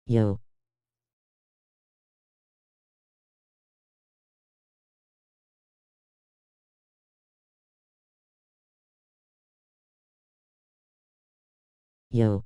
Yo. Yo.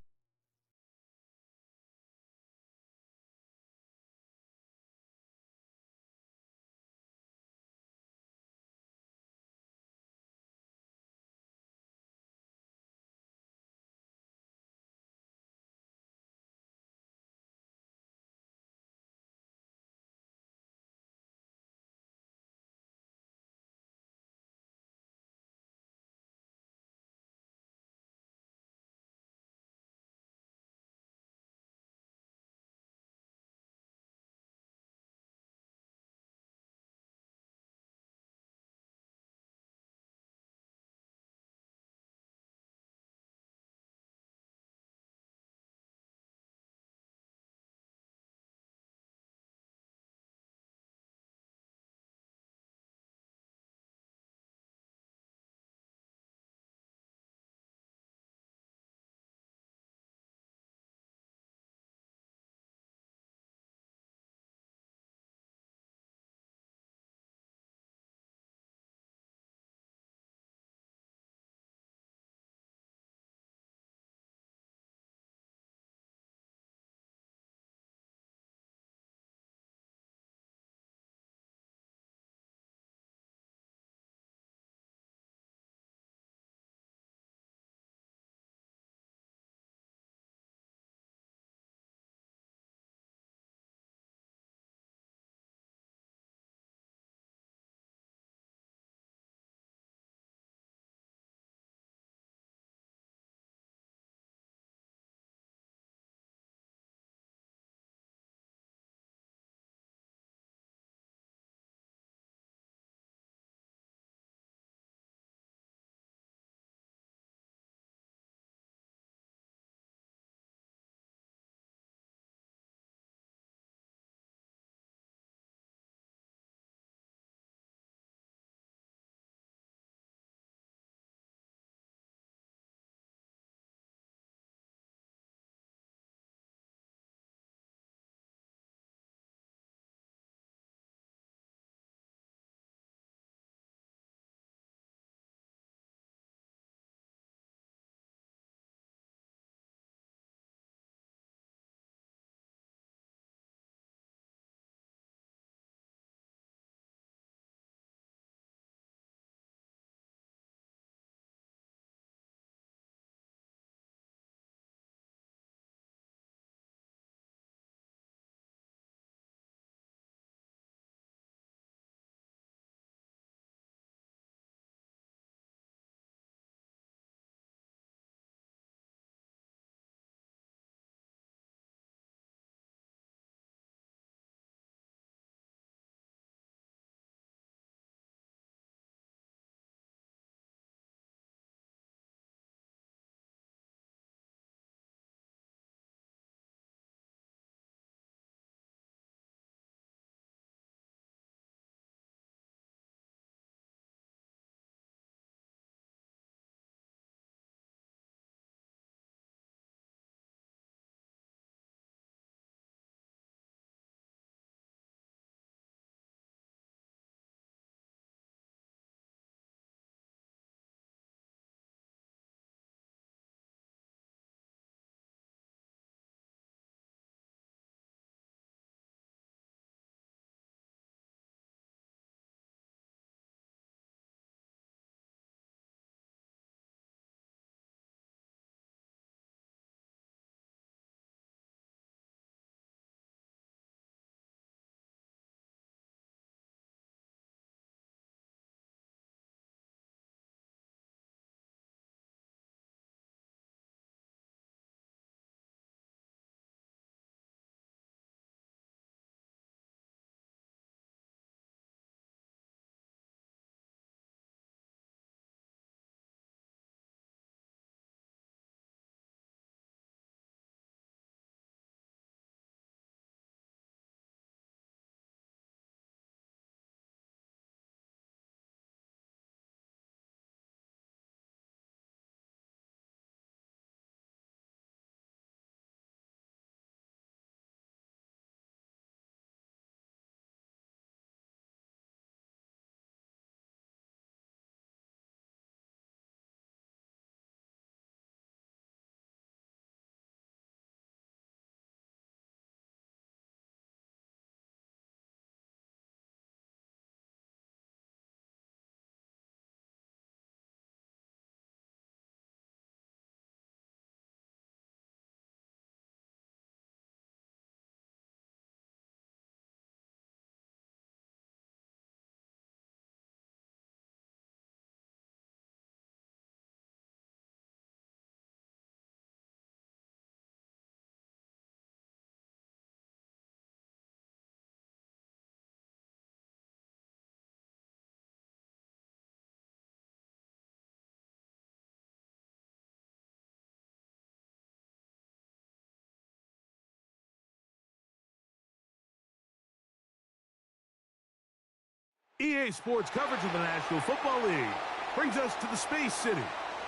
EA Sports coverage of the National Football League brings us to the Space City,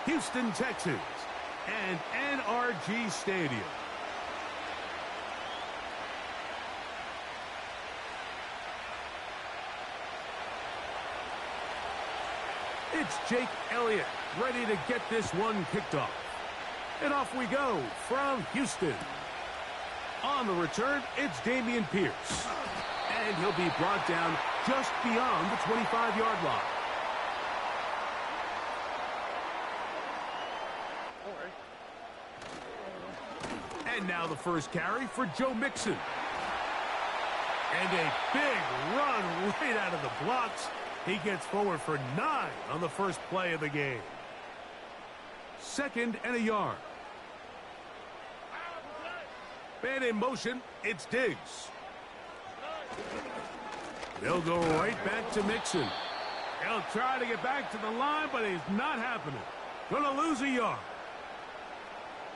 Houston, Texas, and NRG Stadium. It's Jake Elliott ready to get this one kicked off. And off we go from Houston. On the return, it's Dameon Pierce. And he'll be brought down just beyond the 25-yard line. And now the first carry for Joe Mixon. And a big run right out of the blocks. He gets forward for 9 on the first play of the game. 2nd and a yard. And in motion, it's Diggs. They'll go right back to Mixon. He'll try to get back to the line, but he's not happening. Gonna lose a yard.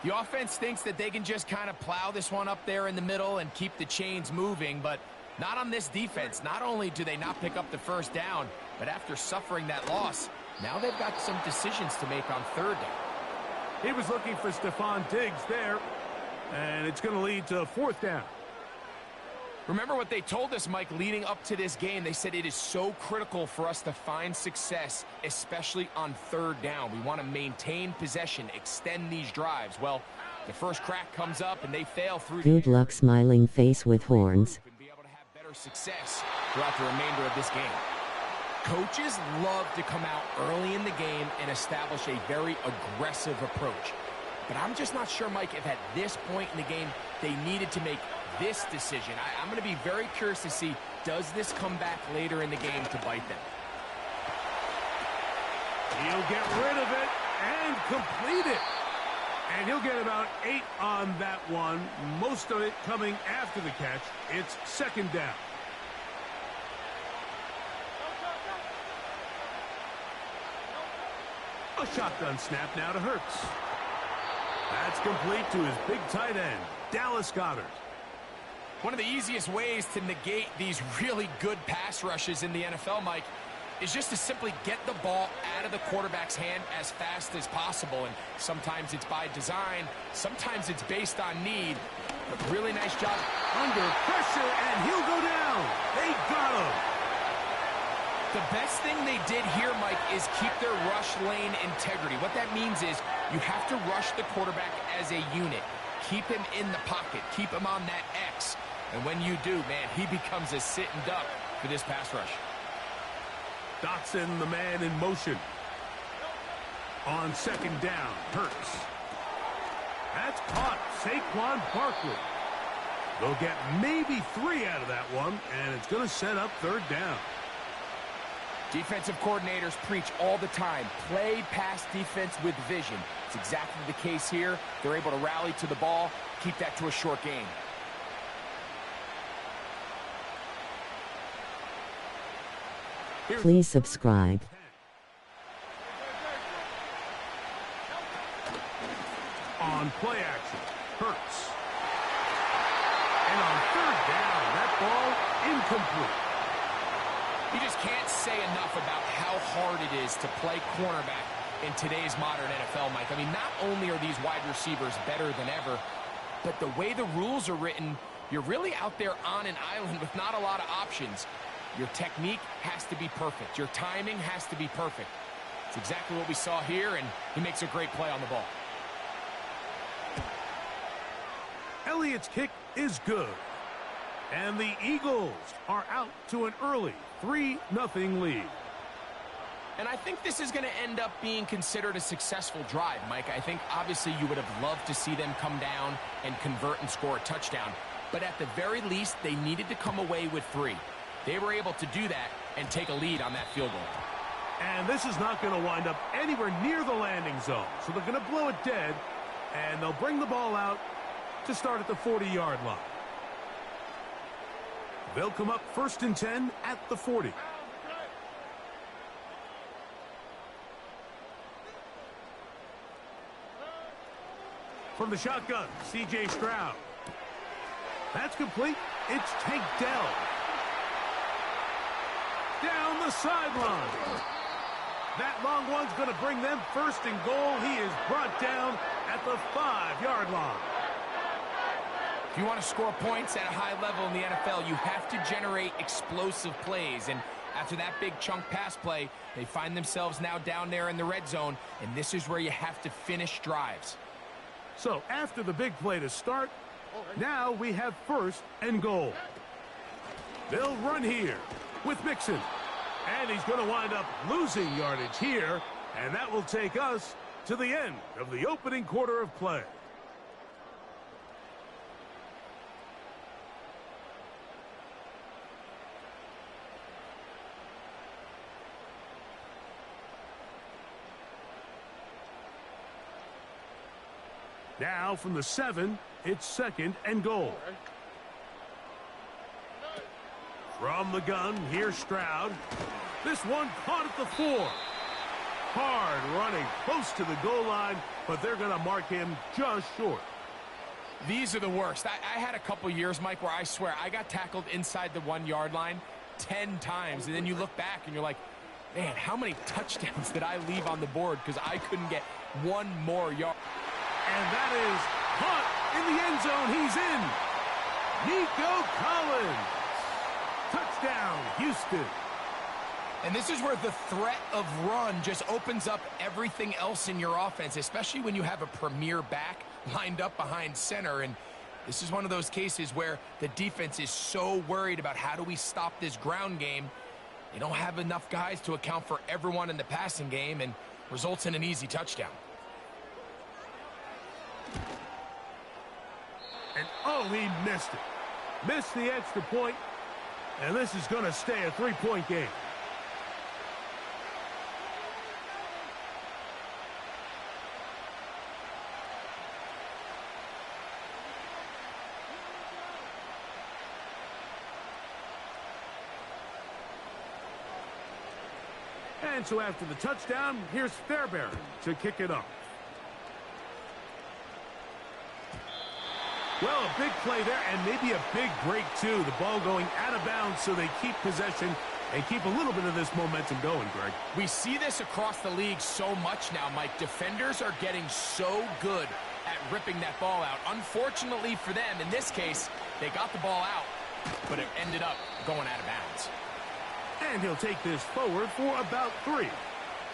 The offense thinks that they can just kind of plow this one up there in the middle and keep the chains moving, but not on this defense. Not only do they not pick up the first down, but after suffering that loss, now they've got some decisions to make on 3rd down. He was looking for Stephon Diggs there, and it's going to lead to 4th down. Remember what they told us, Mike, leading up to this game. They said it is so critical for us to find success, especially on 3rd down. We want to maintain possession, extend these drives. Well, the first crack comes up, and they fail through. Good luck, smiling face with horns. And be able to have better success throughout the remainder of this game. Coaches love to come out early in the game and establish a very aggressive approach. But I'm just not sure, Mike, if at this point in the game they needed to make this decision. I'm going to be very curious to see, does this come back later in the game to bite them? He'll get rid of it and complete it. And he'll get about 8 on that one, most of it coming after the catch. It's 2nd down. A shotgun snap now to Hurts. That's complete to his big tight end, Dallas Goedert. One of the easiest ways to negate these really good pass rushes in the NFL, Mike, is just to simply get the ball out of the quarterback's hand as fast as possible. And sometimes it's by design, sometimes it's based on need. But really nice job. Under pressure, and he'll go down. They got him. The best thing they did here, Mike, is keep their rush lane integrity. What that means is you have to rush the quarterback as a unit. Keep him in the pocket. Keep him on that X. And when you do, man, he becomes a sitting duck for this pass rush. Dotson, the man in motion. On 2nd down, Hurts. That's caught. Saquon Barkley. They'll get maybe 3 out of that one, and it's going to set up 3rd down. Defensive coordinators preach all the time, play pass defense with vision. It's exactly the case here. They're able to rally to the ball, keep that to a short game. Please subscribe. On play action, Hurts. And on 3rd down, that ball incomplete. You just can't say enough about how hard it is to play cornerback in today's modern NFL, Mike. I mean, not only are these wide receivers better than ever, but the way the rules are written, you're really out there on an island with not a lot of options. Your technique has to be perfect. Your timing has to be perfect. It's exactly what we saw here, and he makes a great play on the ball. Elliott's kick is good. And the Eagles are out to an early 3-0 lead. And I think this is going to end up being considered a successful drive, Mike. I think obviously you would have loved to see them come down and convert and score a touchdown. But at the very least, they needed to come away with 3. They were able to do that and take a lead on that field goal. And this is not going to wind up anywhere near the landing zone. So they're going to blow it dead, and they'll bring the ball out to start at the 40-yard line. They'll come up 1st and 10 at the 40. From the shotgun, C.J. Stroud. That's complete. It's Tank Dell. down the sideline. That long one's going to bring them first and goal. He is brought down at the 5-yard line. If you want to score points at a high level in the NFL, you have to generate explosive plays. And after that big chunk pass play, they find themselves now down there in the red zone, and this is where you have to finish drives. So after the big play to start, now we have first and goal. They'll run here with Mixon. And he's going to wind up losing yardage here, and that will take us to the end of the opening quarter of play. Now from the 7, it's second and goal. From the gun, here's Stroud. This one caught at the 4. Hard running close to the goal line, but they're going to mark him just short. These are the worst. I had a couple years, Mike, where I swear I got tackled inside the 1-yard line 10 times, and then you look back and you're like, man, how many touchdowns did I leave on the board because I couldn't get one more yard? And that is caught in the end zone. He's in. Nico Collins. Touchdown, Houston. And this is where the threat of run just opens up everything else in your offense, especially when you have a premier back lined up behind center. And this is one of those cases where the defense is so worried about how do we stop this ground game. They don't have enough guys to account for everyone in the passing game, and results in an easy touchdown. And oh, he missed it. Missed the extra point. And this is going to stay a 3-point game. And so after the touchdown, here's Fairbairn to kick it off. Well, a big play there, and maybe a big break, too. The ball going out of bounds, so they keep possession and keep a little bit of this momentum going, Greg. We see this across the league so much now, Mike. Defenders are getting so good at ripping that ball out. Unfortunately for them, in this case, they got the ball out, but it ended up going out of bounds. And he'll take this forward for about 3.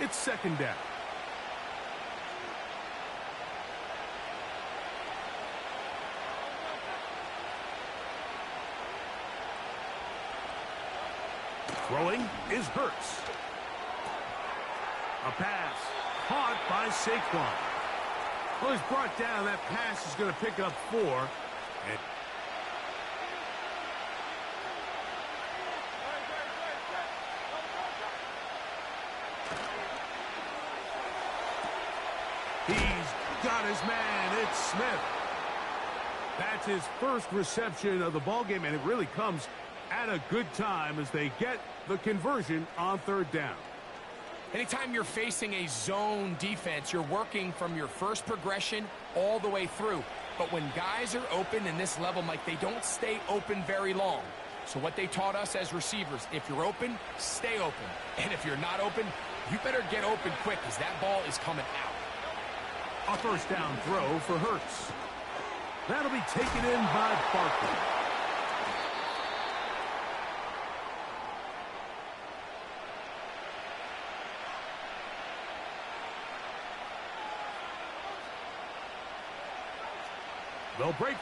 It's second down. Throwing is Hurts. A pass caught by Saquon. Well, he's brought down. That pass is going to pick up 4. And he's got his man. It's Smith. That's his first reception of the ballgame, and it really comes at a good time as they get the conversion on third down. Anytime you're facing a zone defense, you're working from your first progression all the way through. But when guys are open in this level, Mike, they don't stay open very long. So what they taught us as receivers, if you're open, stay open. And if you're not open, you better get open quick because that ball is coming out. A first down throw for Hurts. That'll be taken in by Barkley. They'll break the